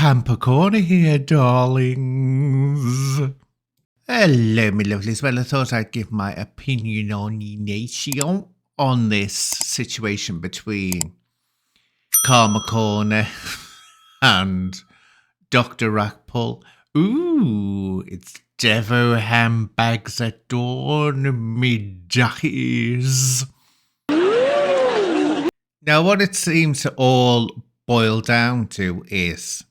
Hamper Corner here, darlings. Hello, my lovelies. Well, I thought I'd give my opinion on the nation on this situation between Karma Corner and Dr. Rackpull. Ooh, it's Devo Handbags at dawn, me duckies. Now, what it seems to all boil down to is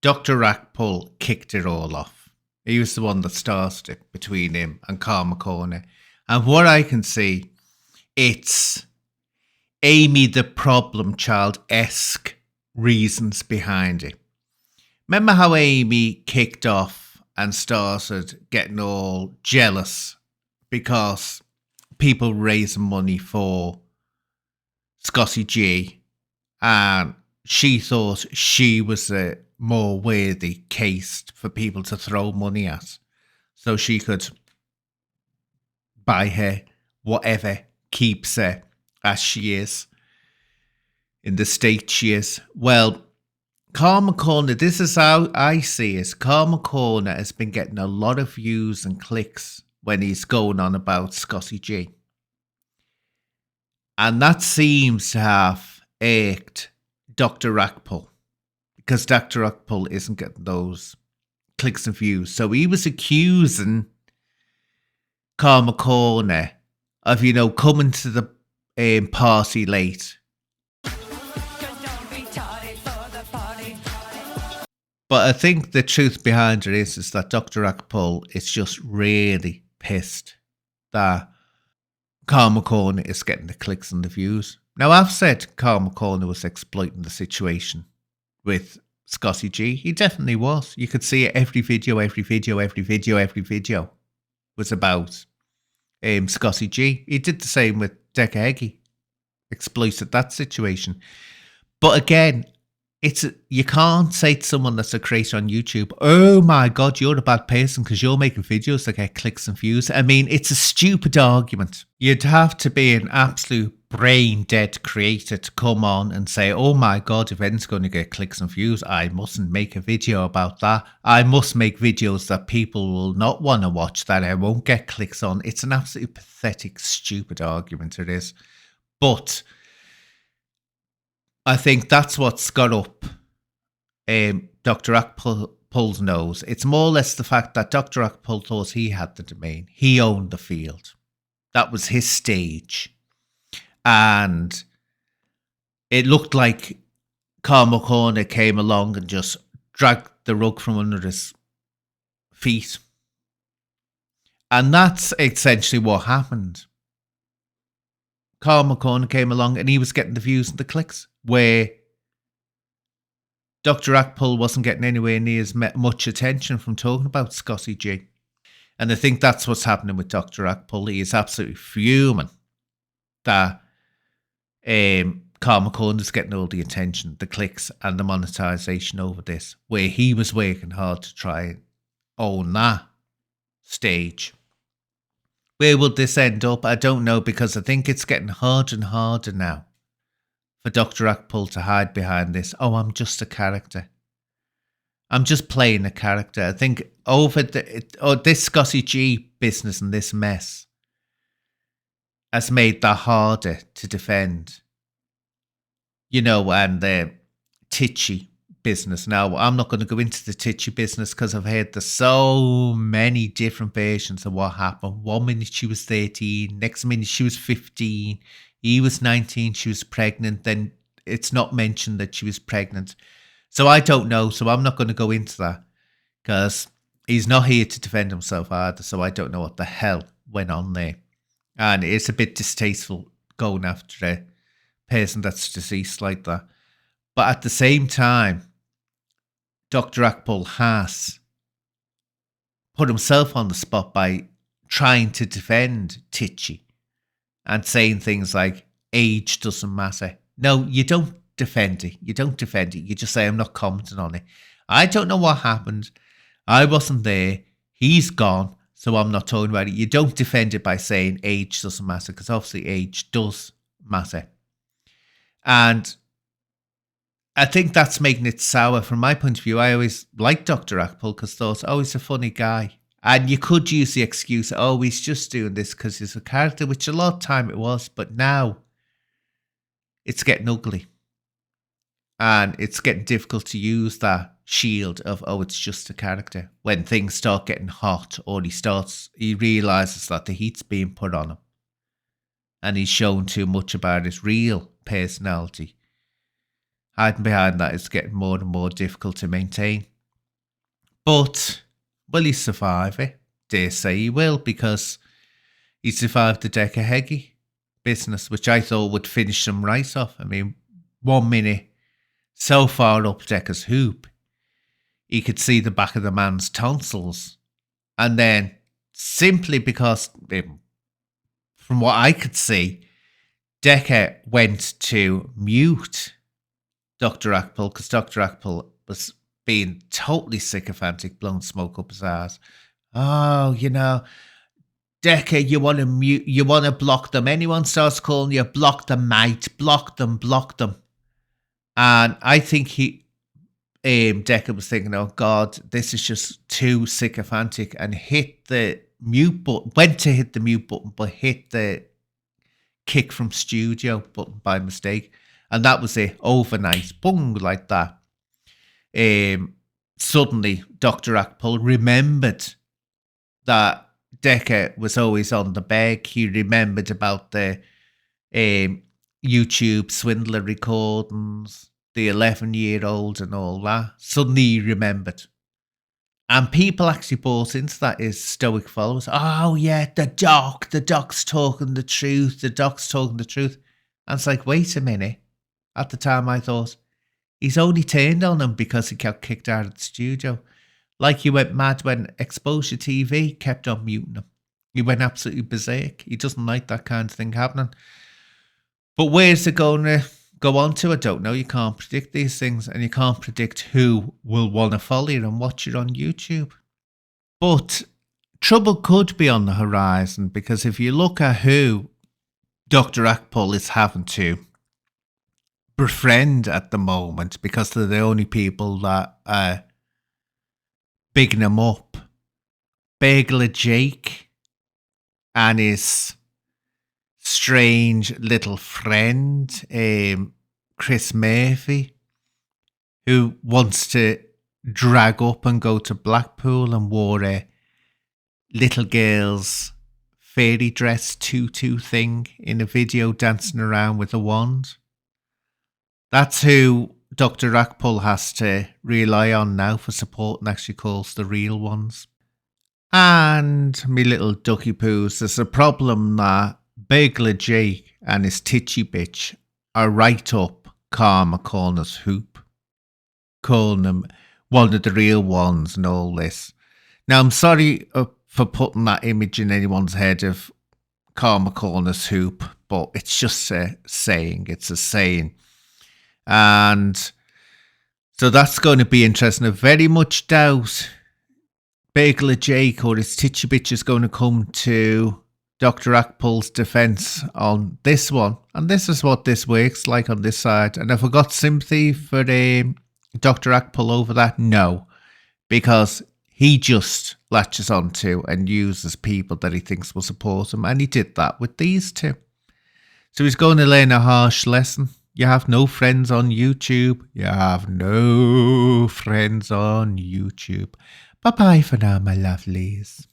Dr. Rackpull kicked it all off. He was the one that started it between him and Karma Corner. And what I can see, it's Amy the problem child-esque reasons behind it. Remember how Amy kicked off and started getting all jealous because people raising money for Scotty G, and she thought she was a more worthy case for people to throw money at, so she could buy her whatever keeps her as she is, in the state she is. Well, Karma Corner, this is how I see it. Karma Corner has been getting a lot of views and clicks when he's going on about Scotty G. And that seems to have irked Dr. Rackpull, because Dr. Rackpull isn't getting those clicks and views. So he was accusing Karma Corner of, coming to the party late. But I think the truth behind it is that Dr. Rackpull is just really pissed that Karma Corner is getting the clicks and the views. Now, I've said Karma Corner was exploiting the situation with Scotty G. He definitely was. You could see it every video was about Scotty G. He did the same with Decca Heggie. Exploited that situation. But again, you can't say to someone that's a creator on YouTube, oh my God, you're a bad person because you're making videos that get clicks and views. I mean, it's a stupid argument. You'd have to be an absolute brain dead creator to come on and say, oh my God, if anything's going to get clicks and views, I mustn't make a video about that. I must make videos that people will not want to watch, that I won't get clicks on. It's an absolutely pathetic, stupid argument, it is. But I think that's what's got up Dr. Rackpull's nose. It's more or less the fact that Dr. Rackpull thought he had the domain. He owned the field. That was his stage. And it looked like Karma Corner came along and just dragged the rug from under his feet. And that's essentially what happened. Karma Corner came along and he was getting the views and the clicks, where Dr. Rackpull wasn't getting anywhere near as much attention from talking about Scotty G. And I think that's what's happening with Dr. Rackpull. He is absolutely fuming that Karma Corner is getting all the attention, the clicks and the monetization over this, where he was working hard to try and own that stage. Where will this end up? I don't know, because I think it's getting harder and harder now for Dr. Rackpull to hide behind this. Oh, I'm just a character. I'm just playing a character. I think over this Scotty G business and this mess has made that harder to defend. And the Titchy business. Now, I'm not going to go into the Titchy business because I've heard there's so many different versions of what happened. 1 minute she was 13, next minute she was 15, he was 19, she was pregnant, then it's not mentioned that she was pregnant. So I don't know, so I'm not going to go into that because he's not here to defend himself either, so I don't know what the hell went on there. And it's a bit distasteful going after a person that's deceased like that. But at the same time, Dr. Rackpull has put himself on the spot by trying to defend Titchy and saying things like, age doesn't matter. No, you don't defend it. You don't defend it. You just say, I'm not commenting on it. I don't know what happened. I wasn't there. He's gone, so I'm not talking about it. You don't defend it by saying age doesn't matter, because obviously age does matter. And I think that's making it sour from my point of view. I always liked Dr. Rackpull because I thought, oh, he's a funny guy. And you could use the excuse, oh, he's just doing this because he's a character, which a lot of time it was. But now it's getting ugly. And it's getting difficult to use that shield of, oh, it's just a character. When things start getting hot or he realizes that the heat's being put on him. And he's shown too much about his real personality. Hiding behind that is getting more and more difficult to maintain. But will he survive it? Dare say he will, because he survived the Decker Heggie business, which I thought would finish him right off. I mean, 1 minute, so far up Decker's hoop, he could see the back of the man's tonsils. And then, simply because, from what I could see, Decker went to mute Dr. Rackpull because Dr. Rackpull was being totally sycophantic, blowing smoke up his ass. Oh, Decker, you want to mute, you want to block them. Anyone starts calling you, block them, mate. Block them. And I think Decker was thinking, oh God, this is just too sycophantic, and hit the mute button, went to hit the mute button, but hit the kick from studio button by mistake. And that was it, overnight, boom, like that. Suddenly, Dr. Rackpull remembered that Decker was always on the beg. He remembered about the YouTube swindler recordings, the 11-year-old and all that. Suddenly he remembered. And people actually bought into that as stoic followers. Oh, yeah, the doc's talking the truth. And it's like, wait a minute. At the time, I thought, he's only turned on him because he got kicked out of the studio. Like he went mad when Exposure TV kept on muting him. He went absolutely berserk. He doesn't like that kind of thing happening. But where's it going to go on to? I don't know. You can't predict these things, and you can't predict who will want to follow you and watch it on YouTube. But trouble could be on the horizon, because if you look at who Dr. Rackpull is having to befriend at the moment, because they're the only people that are bigging him up, Burglar Jake and his strange little friend, Chris Murphy, who wants to drag up and go to Blackpool and wore a little girl's fairy dress tutu thing in a video, dancing around with a wand. That's who Dr. Rackpull has to rely on now for support, and actually calls the real ones. And me little ducky poos, there's a problem that Burglar Jake and his titchy bitch are right up Karma Corner's hoop, calling him one of the real ones and all this. Now, I'm sorry for putting that image in anyone's head of Karma Corner's hoop, but it's just a saying. It's a saying. And so that's going to be interesting. I very much doubt Burglar Jake or his titchy bitch is going to come to Dr. Rackpull's defense on this one. And this is what this works like on this side. And have I got sympathy for Dr. Rackpull over that? No, because he just latches onto and uses people that he thinks will support him. And he did that with these two. So he's going to learn a harsh lesson. You have no friends on YouTube. You have no friends on YouTube. Bye-bye for now, my lovelies.